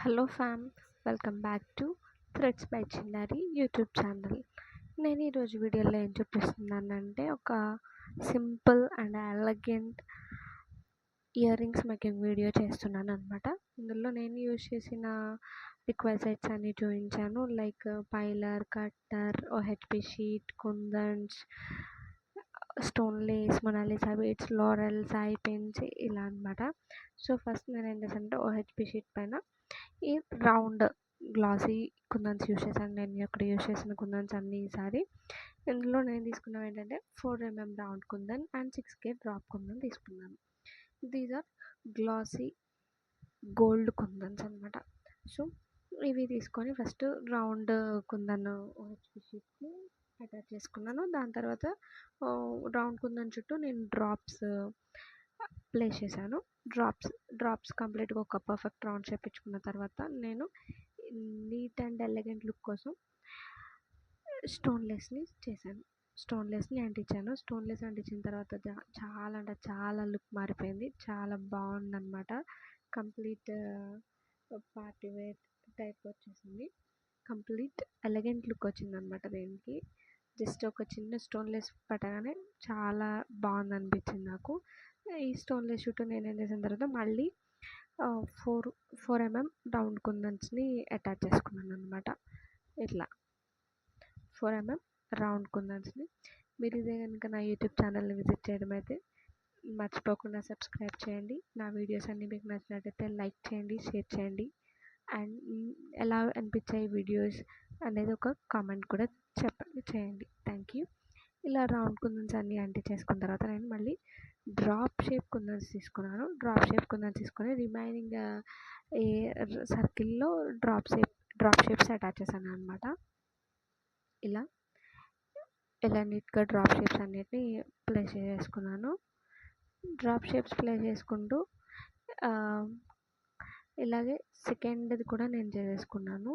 Hello fam, welcome back to threads by Chinnari YouTube channel. నేను ఈరోజు వీడియోలో ఏం చూపిస్తున్నానంటే ఒక simple and elegant earrings making video చేస్తున్నాను అనమాట. ఇందులో నేను యూజ్ చేసిన రిక్వైజైట్స్ అన్నీ చూపించాను, like plier, cutter, OHP sheet, kundans, stone lace, Mona Lisa beads, Laurel, Sai pens ఇలా అనమాట. సో ఫస్ట్ నేను ఏం చేశానంటే ఓహెచ్పి షీట్ పైన ఈ రౌండ్ గ్లాసీ కుందన్స్ యూస్ చేశాను. నేను అక్కడ యూస్ చేసిన కుందన్స్ అన్నీ ఈసారి ఇందులో నేను తీసుకున్నవి ఏంటంటే 4mm round kundan and 6K drop kundan తీసుకున్నాను. దీస్ ఆర్ గ్లాసీ గోల్డ్ కుందన్స్ అనమాట. సో ఇవి తీసుకొని ఫస్ట్ రౌండ్ కుందన్ ఓహెచ్పి షీట్కి అటాచ్ చేసుకున్నాను. దాని తర్వాత రౌండ్ కుందన్ చుట్టూ నేను డ్రాప్స్ ప్లేస్ చేశాను. డ్రాప్స్ కంప్లీట్గా ఒక పర్ఫెక్ట్ రౌండ్ షేప్ ఇచ్చుకున్న తర్వాత నేను నీట్ అండ్ ఎలిగెంట్ లుక్ కోసం స్టోన్ లేస్ని చేశాను. స్టోన్ లేస్ని అంటించాను. స్టోన్ లేస్ అంటించిన తర్వాత చాలా అంటే చాలా లుక్ మారిపోయింది. చాలా బాగుందన్నమాట. కంప్లీట్ పార్టీ వేర్ టైప్ వచ్చేసింది. కంప్లీట్ ఎలిగెంట్ లుక్ వచ్చిందనమాట. దీనికి జస్ట్ ఒక చిన్న స్టోన్ లేస్ పట్టగానే చాలా బాగుంది అనిపించింది నాకు. ఈ స్టోన్ లేస్ చుట్టూ నేను ఏం చేసిన తర్వాత మళ్ళీ 4mm రౌండ్ కుందన్స్ని అటాచ్ చేసుకున్నాను అనమాట. ఇట్లా 4mm రౌండ్ కుందన్స్ని. మీరు ఇదే కనుక నా యూట్యూబ్ ఛానల్ని విజిట్ చేయడం అయితే మర్చిపోకుండా సబ్స్క్రైబ్ చేయండి. నా వీడియోస్ అన్నీ మీకు నచ్చినట్టయితే లైక్ చేయండి, షేర్ చేయండి, అండ్ ఎలా అనిపించాయి వీడియోస్ అనేది ఒక కామెంట్ కూడా చేయండి. Thank you. ఇలా రౌండ్ కుందన్స్ అన్నీ చేసుకున్న తర్వాత నేను మళ్ళీ డ్రాప్ షేప్ కుందన్స్ తీసుకున్నాను. డ్రాప్ షేప్ కుందన్స్ తీసుకొని రిమైనింగ్ ఏ సర్కిల్లో డ్రాప్ షేప్స్ అటాచ్ చేశాను అనమాట. ఇలా నీట్గా డ్రాప్ షేప్స్ అన్నిటిని ప్లేస్ చేసుకున్నాను. డ్రాప్ షేప్స్ ప్లేస్ చేసుకుంటూ ఇలాగే సెకండ్ది కూడా నేను చేసేసుకున్నాను.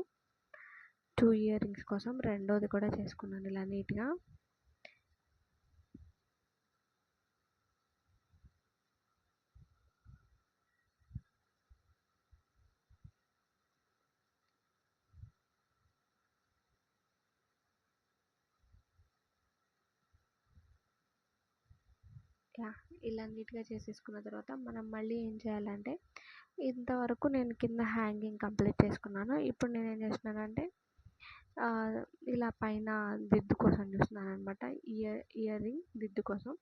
2 ఇయర్ రింగ్స్ కోసం రెండోది కూడా చేసుకున్నాను ఇలా నీట్గా. ఇలా నీట్గా చేసేసుకున్న తర్వాత మనం మళ్ళీ ఏం చేయాలంటే, ఇంతవరకు నేను కింద హ్యాంగింగ్ కంప్లీట్ చేసుకున్నాను. ఇప్పుడు నేను ఏం చేస్తున్నానంటే ఇలా పైన దిద్దు కోసం చూస్తున్నాను అనమాట. ఇయర్ రింగ్ దిద్దు కోసం.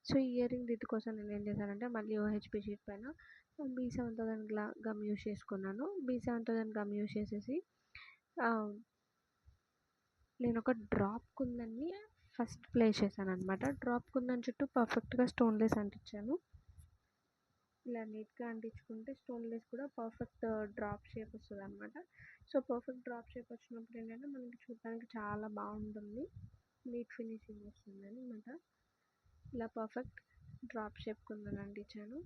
సో ఇయర్ రింగ్ దిద్దు కోసం నేను ఏం చేశానంటే మళ్ళీ ఓహెచ్పి షీట్ పైన B7000 గమ్ యూస్ చేసుకున్నాను. B7000 గమ్ యూస్ చేసేసి నేను ఒక డ్రాప్ కుందన్ని ఫస్ట్ ప్లేస్ చేశాను అనమాట. డ్రాప్ కుందన్ చుట్టూ పర్ఫెక్ట్గా స్టోన్ లేస్ అంటించాను. ఇలా నీట్గా అంటించుకుంటే స్టోన్ లేస్ కూడా పర్ఫెక్ట్ డ్రాప్ షేప్ వస్తుంది అనమాట. సో పర్ఫెక్ట్ డ్రాప్ షేప్ వచ్చినప్పుడు ఏంటంటే మనకి చూడడానికి చాలా బాగుంటుంది, నీట్ ఫినిషింగ్ వస్తుంది అనమాట. ఇలా పర్ఫెక్ట్ డ్రాప్ షేప్ కుందన్ అంటించాను.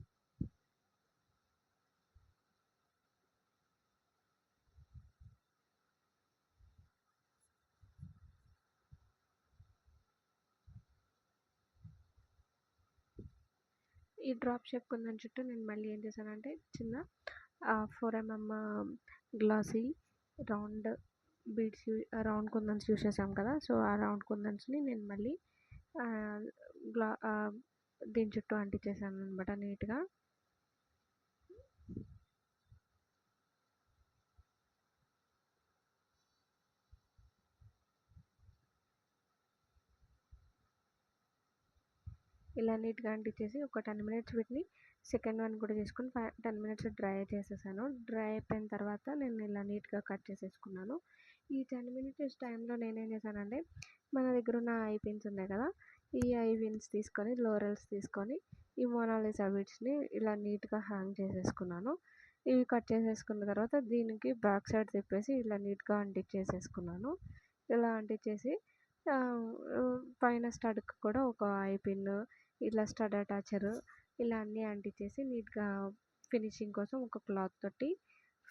ఈ డ్రాప్ షేప్ కుందన్ చుట్టూ నేను మళ్ళీ ఏం చేశానంటే చిన్న 4mm glossy round beads round kundans use చేసాం కదా. సో ఆ రౌండ్ కుందన్స్ని నేను మళ్ళీ దీని చుట్టూ అంటించేసాను అనమాట నీట్గా. ఇలా నీట్గా అంటించేసి ఒక 10 మినిట్స్ వీటిని సెకండ్ వన్ కూడా చేసుకొని 10 మినిట్స్ డ్రై చేసేసాను. డ్రై అయిపోయిన తర్వాత నేను ఇలా నీట్గా కట్ చేసేసుకున్నాను. ఈ 10 మినిట్స్ టైంలో నేనేం చేశానంటే మన దగ్గర ఉన్న ఐ పిన్స్ ఉన్నాయి కదా, ఈ ఐ పిన్స్ తీసుకొని లోరల్స్ తీసుకొని ఈ మొనాలిసా బీడ్స్ని ఇలా నీట్గా హ్యాంగ్ చేసేసుకున్నాను. ఇవి కట్ చేసేసుకున్న తర్వాత దీనికి బ్యాక్ సైడ్ తిప్పేసి ఇలా నీట్గా అంటించేసేసుకున్నాను. ఇలా అంటించేసి పైన స్టడ్కి కూడా ఒక ఐ పిన్, ఇట్లా స్టడ్ అటాచర్ ఇలా అన్నీ అంటించేసి నీట్గా ఫినిషింగ్ కోసం ఒక క్లాత్ తోటి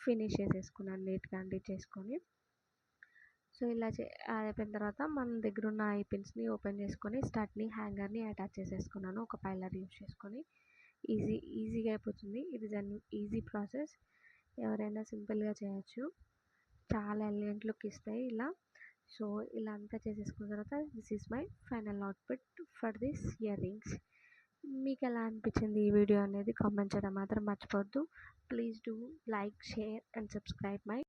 ఫినిష్ చేసేసుకున్నాను నీట్గా అంటించేసుకొని. సో ఇలా అయిపోయిన తర్వాత మన దగ్గర ఉన్న ఐ పిన్స్ని ఓపెన్ చేసుకొని స్టడ్ని హ్యాంగర్ని అటాచ్ చేసేసుకున్నాను ఒక పైలర్ యూస్ చేసుకొని. ఈజీగా అయిపోతుంది. It is an easy process. ఎవరైనా సింపుల్గా చేయొచ్చు. చాలా ఎలిగెంట్ లుక్ ఇస్తాయి ఇలా. సో ఇలా అంతా చేసేసుకున్న తర్వాత this is my final outfit for this ear rings. మీకు ఎలా అనిపించింది ఈ వీడియో అనేది కామెంట్ చేయడం మాత్రం మర్చిపోవద్దు. Please do like, share and subscribe my